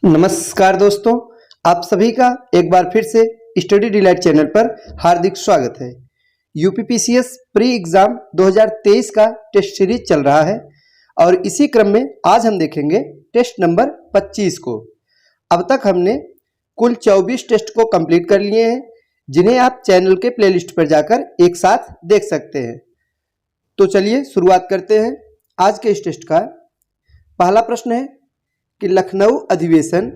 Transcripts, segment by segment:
नमस्कार दोस्तों, आप सभी का एक बार फिर से स्टडी डिलाइट चैनल पर हार्दिक स्वागत है। यूपीपीसीएस प्री एग्जाम 2023 का टेस्ट सीरीज चल रहा है और इसी क्रम में आज हम देखेंगे टेस्ट नंबर 25 को। अब तक हमने कुल 24 टेस्ट को कंप्लीट कर लिए हैं, जिन्हें आप चैनल के प्लेलिस्ट पर जाकर एक साथ देख सकते हैं। तो चलिए शुरुआत करते हैं आज के इस टेस्ट का। पहला प्रश्न है कि लखनऊ अधिवेशन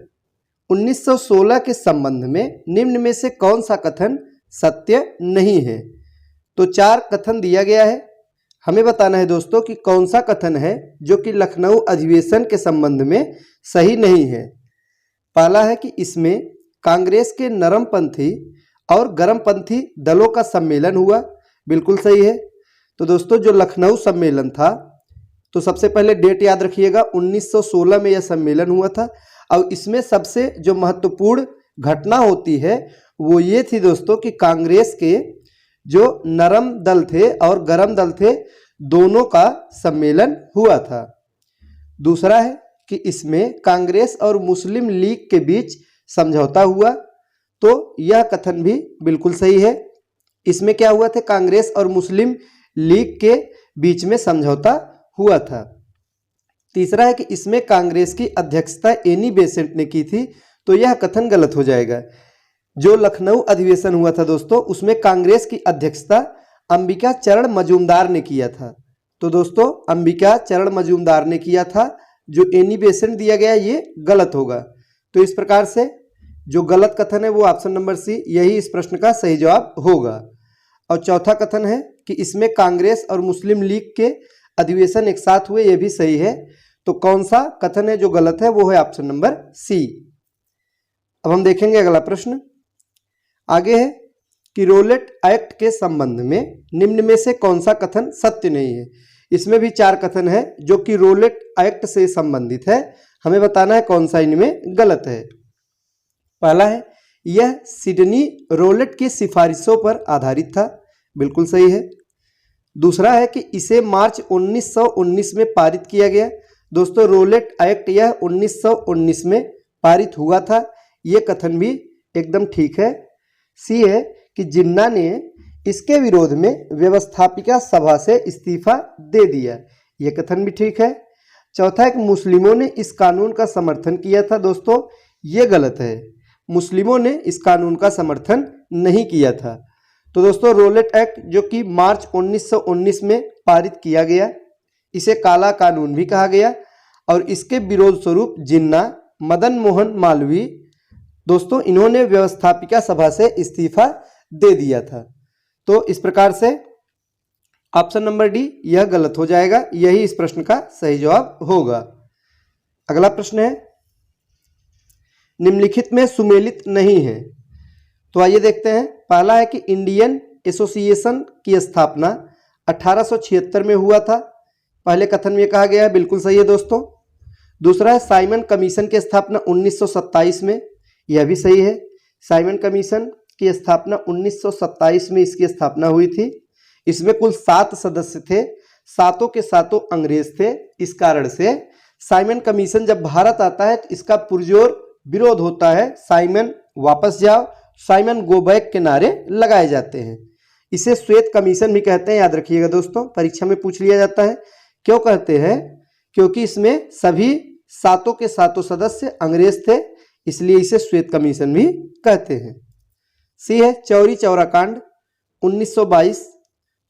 1916 के संबंध में निम्न में से कौन सा कथन सत्य नहीं है। तो 4 कथन दिया गया है, हमें बताना है दोस्तों कि कौन सा कथन है जो कि लखनऊ अधिवेशन के संबंध में सही नहीं है। पहला है कि इसमें कांग्रेस के नरमपंथी और गरमपंथी दलों का सम्मेलन हुआ, बिल्कुल सही है। तो दोस्तों जो लखनऊ सम्मेलन था, तो सबसे पहले डेट याद रखिएगा, 1916 में यह सम्मेलन हुआ था और इसमें सबसे जो महत्वपूर्ण घटना होती है वो ये थी दोस्तों कि कांग्रेस के जो नरम दल थे और गरम दल थे, दोनों का सम्मेलन हुआ था। दूसरा है कि इसमें कांग्रेस और मुस्लिम लीग के बीच समझौता हुआ, तो यह कथन भी बिल्कुल सही है। इसमें क्या हुआ था, कांग्रेस और मुस्लिम लीग के बीच में समझौता हुआ था। तीसरा है कि इसमें कांग्रेस की अध्यक्षता एनी बेसेंट ने की थी, तो यह कथन गलत हो जाएगा। जो लखनऊ अधिवेशन हुआ था दोस्तों, उसमें कांग्रेस की अध्यक्षता अंबिका चरण मजूमदार ने किया था। तो दोस्तों अंबिका चरण मजूमदार ने किया था, जो एनी बेसेंट दिया गया ये गलत होगा। तो इस प्रकार से जो गलत कथन है वो ऑप्शन नंबर सी, यही इस प्रश्न का सही जवाब होगा। और चौथा कथन है कि इसमें कांग्रेस और मुस्लिम लीग के अधिवेशन एक साथ हुए, यह भी सही है। तो कौन सा कथन है जो गलत है, वो है ऑप्शन नंबर सी। अब हम देखेंगे अगला प्रश्न। आगे है कि रोलेट एक्ट के संबंध में निम्न में से कौन सा कथन सत्य नहीं है। इसमें भी 4 कथन है जो कि रोलेट एक्ट से संबंधित है, हमें बताना है कौन सा इनमें गलत है। पहला है यह सिडनी रोलेट की सिफारिशों पर आधारित था, बिल्कुल सही है। दूसरा है कि इसे मार्च 1919 में पारित किया गया। दोस्तों रोलेट एक्ट यह 1919 में पारित हुआ था, यह कथन भी एकदम ठीक है। सी है कि जिन्ना ने इसके विरोध में व्यवस्थापिका सभा से इस्तीफा दे दिया, यह कथन भी ठीक है। चौथा है कि मुस्लिमों ने इस कानून का समर्थन किया था। दोस्तों यह गलत है, मुस्लिमों ने इस कानून का समर्थन नहीं किया था। तो दोस्तों रोलेट एक्ट जो कि मार्च 1919 में पारित किया गया, इसे काला कानून भी कहा गया और इसके विरोध स्वरूप जिन्ना, मदन मोहन मालवीय, दोस्तों इन्होंने व्यवस्थापिका सभा से इस्तीफा दे दिया था। तो इस प्रकार से ऑप्शन नंबर डी यह गलत हो जाएगा, यही इस प्रश्न का सही जवाब होगा। अगला प्रश्न है निम्नलिखित में सुमेलित नहीं है। तो आइए देखते हैं। पहला है कि इंडियन एसोसिएशन की स्थापना 1876 में हुआ था, पहले कथन में कहा गया है, बिल्कुल सही है दोस्तों। दूसरा है साइमन कमीशन की स्थापना 1927 में, यह भी सही है। साइमन कमीशन की स्थापना 1927 में इसकी स्थापना हुई थी। इसमें कुल 7 सदस्य थे, सातों के सातों अंग्रेज थे। इस कारण से साइमन कमीशन जब भारत आता है तो इसका पुरजोर विरोध होता है। साइमन वापस जाओ, साइमन गो बैक के नारे लगाए जाते हैं। इसे श्वेत कमीशन भी कहते हैं, याद रखिएगा दोस्तों, परीक्षा में पूछ लिया जाता है। क्यों कहते हैं? क्योंकि इसमें सभी सातों के सातों सदस्य अंग्रेज थे, इसलिए इसे श्वेत कमीशन भी कहते हैं। सी है चौरी चौरा कांड 1922,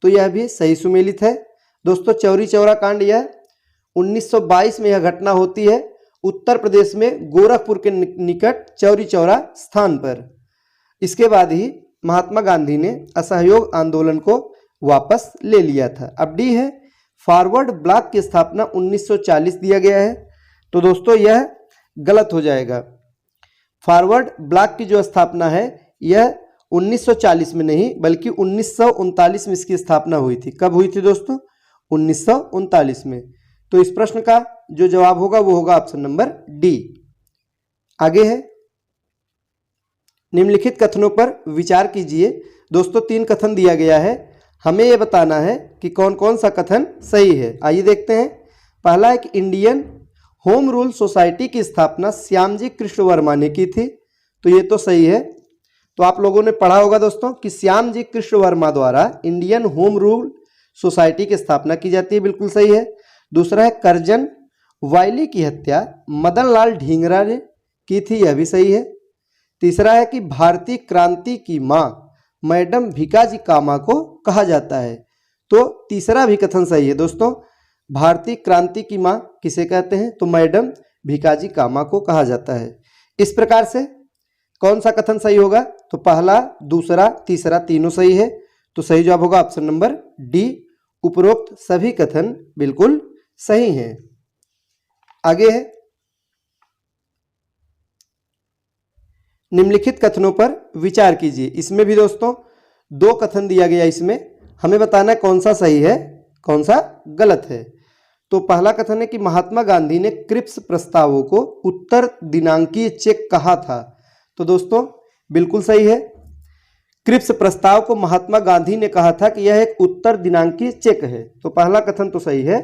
तो यह भी सही सुमेलित है। दोस्तों चौरी चौरा कांड यह 1922 में यह घटना होती है उत्तर प्रदेश में गोरखपुर के निकट चौरी चौरा स्थान पर। इसके बाद ही महात्मा गांधी ने असहयोग आंदोलन को वापस ले लिया था। अब डी है फॉरवर्ड ब्लॉक की स्थापना 1940 दिया गया है, तो दोस्तों यह गलत हो जाएगा। फॉरवर्ड ब्लॉक की जो स्थापना है यह 1940 में नहीं बल्कि 1939 में इसकी स्थापना हुई थी। कब हुई थी दोस्तों? 1939 में। तो इस प्रश्न का जो जवाब होगा वो होगा ऑप्शन नंबर डी। आगे है निम्नलिखित कथनों पर विचार कीजिए। दोस्तों 3 कथन दिया गया है, हमें यह बताना है कि कौन कौन सा कथन सही है। आइए देखते हैं। पहला है कि इंडियन होम रूल सोसाइटी की स्थापना श्यामजी कृष्ण वर्मा ने की थी। तो ये तो सही है। तो आप लोगों ने पढ़ा होगा दोस्तों कि श्यामजी कृष्ण वर्मा द्वारा इंडियन होम रूल सोसाइटी की स्थापना की जाती है, बिल्कुल सही है। दूसरा है करजन वायली की हत्या मदन लाल ढींगरा ने की थी, यह भी सही है। तीसरा है कि भारतीय क्रांति की मां मैडम भीकाजी कामा को कहा जाता है। तो तीसरा भी कथन सही है दोस्तों। भारतीय क्रांति की मां किसे कहते हैं? तो मैडम भीकाजी कामा को कहा जाता है। इस प्रकार से कौन सा कथन सही होगा? तो पहला, दूसरा, तीसरा तीनों सही है। तो सही जवाब होगा ऑप्शन नंबर डी। उपरोक्त सभी कथन बिल्कुल सही हैं। आगे है निम्नलिखित कथनों पर विचार कीजिए। इसमें भी दोस्तों दो कथन दिया गया, इसमें हमें बताना है कौन सा सही है कौन सा गलत है। तो पहला कथन है कि महात्मा गांधी ने क्रिप्स प्रस्तावों को उत्तर दिनांकीय चेक कहा था। तो दोस्तों बिल्कुल सही है। क्रिप्स प्रस्ताव को महात्मा गांधी ने कहा था कि यह एक उत्तर दिनांकीय चेक है। तो पहला कथन तो सही है।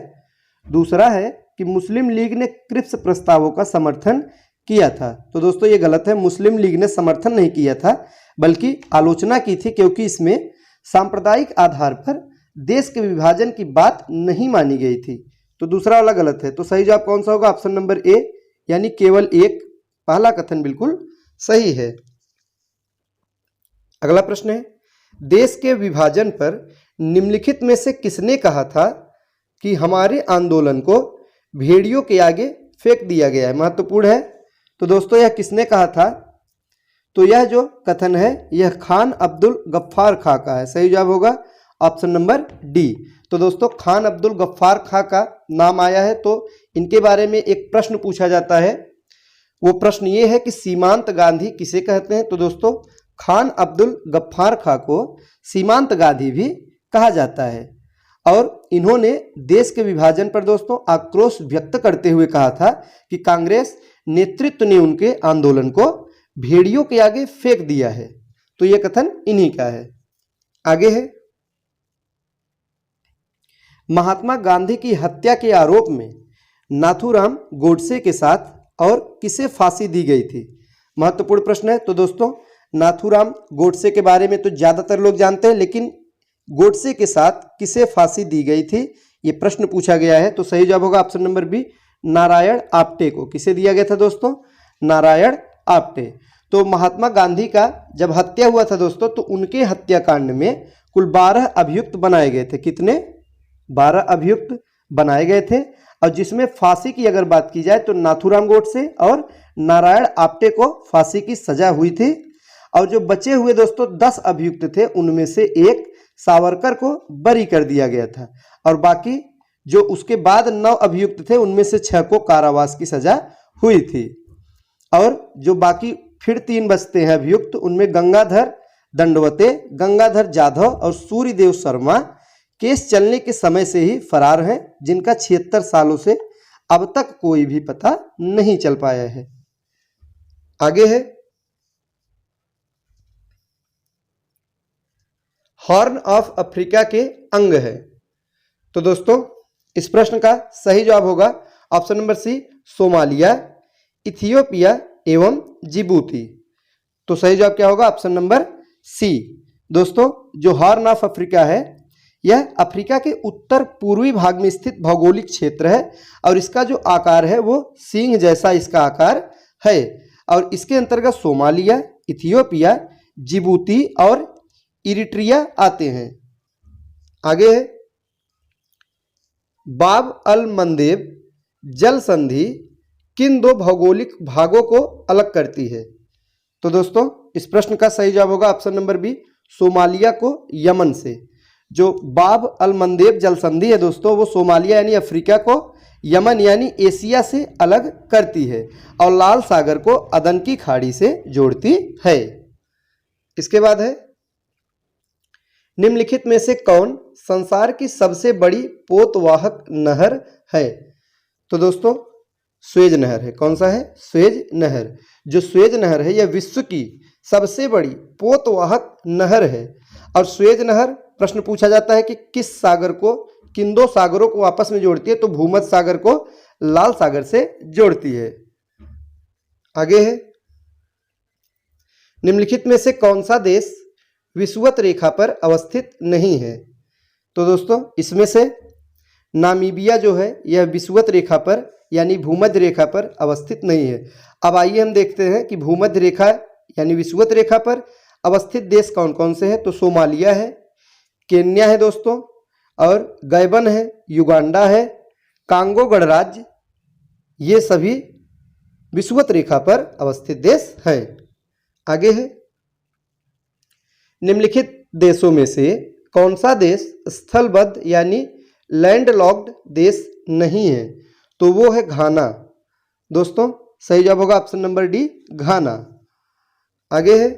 दूसरा है कि मुस्लिम लीग ने क्रिप्स प्रस्तावों का समर्थन किया था। तो दोस्तों ये गलत है। मुस्लिम लीग ने समर्थन नहीं किया था बल्कि आलोचना की थी, क्योंकि इसमें सांप्रदायिक आधार पर देश के विभाजन की बात नहीं मानी गई थी। तो दूसरा वाला गलत है। तो सही जवाब कौन सा होगा? ऑप्शन नंबर ए, यानी केवल एक। पहला कथन बिल्कुल सही है। अगला प्रश्न है, देश के विभाजन पर निम्नलिखित में से किसने कहा था कि हमारे आंदोलन को भेड़ियों के आगे फेंक दिया गया है? महत्वपूर्ण है। तो दोस्तों यह किसने कहा था? तो यह जो कथन है यह खान अब्दुल गफ्फार खां का है। सही जवाब होगा ऑप्शन नंबर डी। तो दोस्तों खान अब्दुल गफ्फार खां का नाम आया है, तो इनके बारे में एक प्रश्न पूछा जाता है। वो प्रश्न ये है कि सीमांत गांधी किसे कहते हैं? तो दोस्तों खान अब्दुल गफ्फार खां को सीमांत गांधी भी कहा जाता है। और इन्होंने देश के विभाजन पर दोस्तों आक्रोश व्यक्त करते हुए कहा था कि कांग्रेस नेतृत्व ने उनके आंदोलन को भेड़ियों के आगे फेंक दिया है। तो यह कथन इन्हीं का है। आगे है, महात्मा गांधी की हत्या के आरोप में नाथूराम गोडसे के साथ और किसे फांसी दी गई थी? महत्वपूर्ण प्रश्न है। तो दोस्तों नाथूराम गोडसे के बारे में तो ज्यादातर लोग जानते हैं, लेकिन गोडसे के साथ किसे फांसी दी गई थी ये प्रश्न पूछा गया है। तो सही जवाब होगा option number B, Narayan Apte को। किसे दिया गया था दोस्तों? नारायण आप्टे। तो महात्मा गांधी का जब हत्या हुआ था दोस्तों, तो उनके हत्याकांड में कुल 12 अभियुक्त बनाए गए थे। कितने? 12 अभियुक्त बनाए गए थे। और जिसमें फांसी की अगर बात की जाए तो नाथूराम गोडसे और नारायण आप्टे को फांसी की सजा हुई थी। और जो बचे हुए दोस्तों 10 अभियुक्त थे, उनमें से एक सावरकर को बरी कर दिया गया था। और बाकी जो उसके बाद 9 अभियुक्त थे, उनमें से 6 को कारावास की सजा हुई थी। और जो बाकी फिर 3 बचते हैं अभियुक्त, उनमें गंगाधर दंडवते, गंगाधर जाधव और सूर्यदेव शर्मा केस चलने के समय से ही फरार हैं, जिनका 76 सालों से अब तक कोई भी पता नहीं चल पाया है। आगे है, हॉर्न ऑफ अफ्रीका के अंग है। तो दोस्तों इस प्रश्न का सही जवाब होगा option number C, Somalia, Ethiopia एवं जिबूती। तो सही जवाब क्या होगा? Option number C. दोस्तों जो हॉर्न ऑफ अफ्रीका है यह अफ्रीका के उत्तर पूर्वी भाग में स्थित भौगोलिक क्षेत्र है और इसका जो आकार है वो सींग जैसा इसका आकार है। और इसके अंतर्गत सोमालिया, इथियोपिया, जिबूती और इरिट्रिया आते हैं। आगे है, बाब अल मंदेब जल संधि किन 2 भौगोलिक भागों को अलग करती है? तो दोस्तों इस प्रश्न का सही जवाब होगा ऑप्शन नंबर बी, सोमालिया को यमन से। जो बाब अल मंदेब जल संधि है दोस्तों, वो सोमालिया यानी अफ्रीका को यमन यानी एशिया से अलग करती है और लाल सागर को अदन की खाड़ी से जोड़ती है। इसके बाद है, निम्नलिखित में से कौन संसार की सबसे बड़ी पोतवाहक नहर है? तो दोस्तों स्वेज नहर है। कौन सा है? स्वेज नहर। जो स्वेज नहर है यह विश्व की सबसे बड़ी पोतवाहक नहर है। और स्वेज नहर प्रश्न पूछा जाता है कि किस सागर को, किन 2 सागरों को आपस में जोड़ती है? तो भूमध्य सागर को लाल सागर से जोड़ती है। आगे है, निम्नलिखित में से कौन सा देश विषुवत रेखा पर अवस्थित नहीं है? तो दोस्तों इसमें से नामीबिया जो है यह विषुवत रेखा पर यानी भूमध्य रेखा पर अवस्थित नहीं है। अब आइए हम देखते हैं कि भूमध्य रेखा यानी विषुवत रेखा पर अवस्थित देश कौन कौन से हैं। तो सोमालिया है, केन्या है दोस्तों, और गैबन है, युगांडा है, कांगो गणराज्य, ये सभी विषुवत रेखा पर अवस्थित देश है। आगे है, निम्नलिखित देशों में से कौन सा देश स्थलबद्ध यानी लैंडलॉक्ड देश नहीं है? तो वो है घाना। दोस्तों सही जवाब होगा ऑप्शन नंबर डी, घाना। आगे है,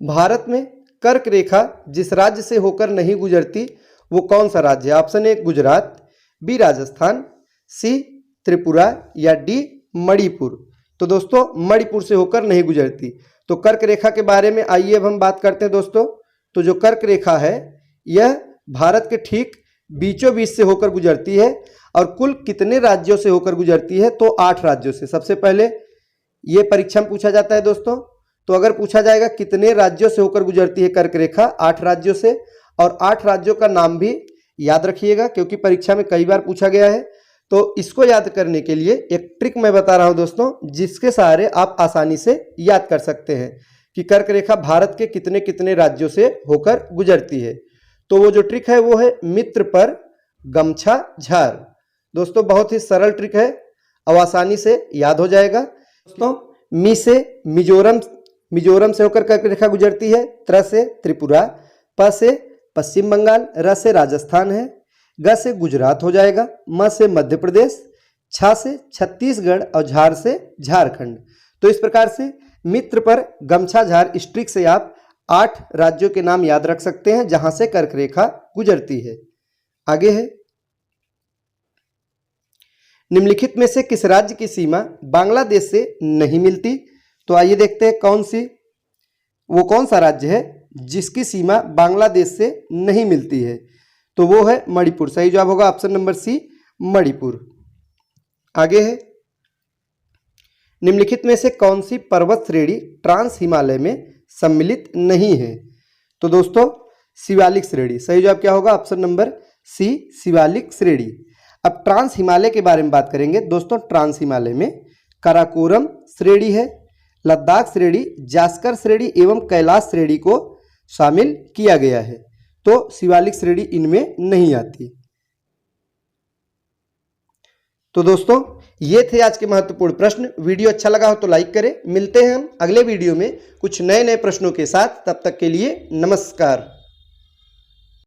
भारत में कर्क रेखा जिस राज्य से होकर नहीं गुजरती वो कौन सा राज्य है? Option A Gujarat, B Rajasthan, C Tripura या डी मणिपुर। तो दोस्तों मणिपुर से होकर नहीं गुजरती। तो कर्क रेखा के बारे में आइए अब हम बात करते हैं दोस्तों। तो जो कर्क रेखा है यह भारत के ठीक बीचों बीच से होकर गुजरती है और कुल कितने राज्यों से होकर गुजरती है? तो 8 राज्यों से। सबसे पहले ये परीक्षा में पूछा जाता है दोस्तों। तो अगर पूछा जाएगा कितने राज्यों से होकर गुजरती है कर्क रेखा, 8 राज्यों से, और 8 राज्यों का नाम भी याद रखिएगा क्योंकि परीक्षा में कई बार पूछा गया है। तो इसको याद करने के लिए एक ट्रिक मैं बता रहा हूं दोस्तों, जिसके सहारे आप आसानी से याद कर सकते हैं कि कर्क रेखा भारत के कितने कितने राज्यों से होकर गुजरती है। तो वो जो ट्रिक है वो है मित्र पर गमछा झार। दोस्तों बहुत ही सरल ट्रिक है, अब आसानी से याद हो जाएगा। दोस्तों मी से मिजोरम से होकर कर्क रेखा गुजरती है, त्र से त्रिपुरा, प से पश्चिम बंगाल, र से राजस्थान है, ग से गुजरात हो जाएगा, म से मध्य प्रदेश, छ से छत्तीसगढ़ और झार से झारखंड। तो इस प्रकार से मित्र पर गमछा झार इस ट्रिक से आप 8 राज्यों के नाम याद रख सकते हैं जहां से कर्क रेखा गुजरती है। आगे है, निम्नलिखित में से किस राज्य की सीमा बांग्लादेश से नहीं मिलती? तो आइए देखते हैं वो कौन सा राज्य है जिसकी सीमा बांग्लादेश से नहीं मिलती है। तो वो है मणिपुर। सही जवाब होगा ऑप्शन नंबर सी, मणिपुर। आगे है, निम्नलिखित में से कौन सी पर्वत श्रेणी ट्रांस हिमालय में सम्मिलित नहीं है? तो दोस्तों शिवालिक श्रेणी। सही जवाब क्या होगा? ऑप्शन नंबर सी, शिवालिक श्रेणी। अब ट्रांस हिमालय के बारे में बात करेंगे दोस्तों। ट्रांस हिमालय में काराकोरम श्रेणी है, लद्दाख श्रेणी, जास्कर श्रेणी एवं कैलाश श्रेणी को शामिल किया गया है। तो शिवालिक श्रेणी इनमें नहीं आती। तो दोस्तों ये थे आज के महत्वपूर्ण प्रश्न। वीडियो अच्छा लगा हो तो लाइक करें। मिलते हैं हम अगले वीडियो में कुछ नए नए प्रश्नों के साथ। तब तक के लिए नमस्कार।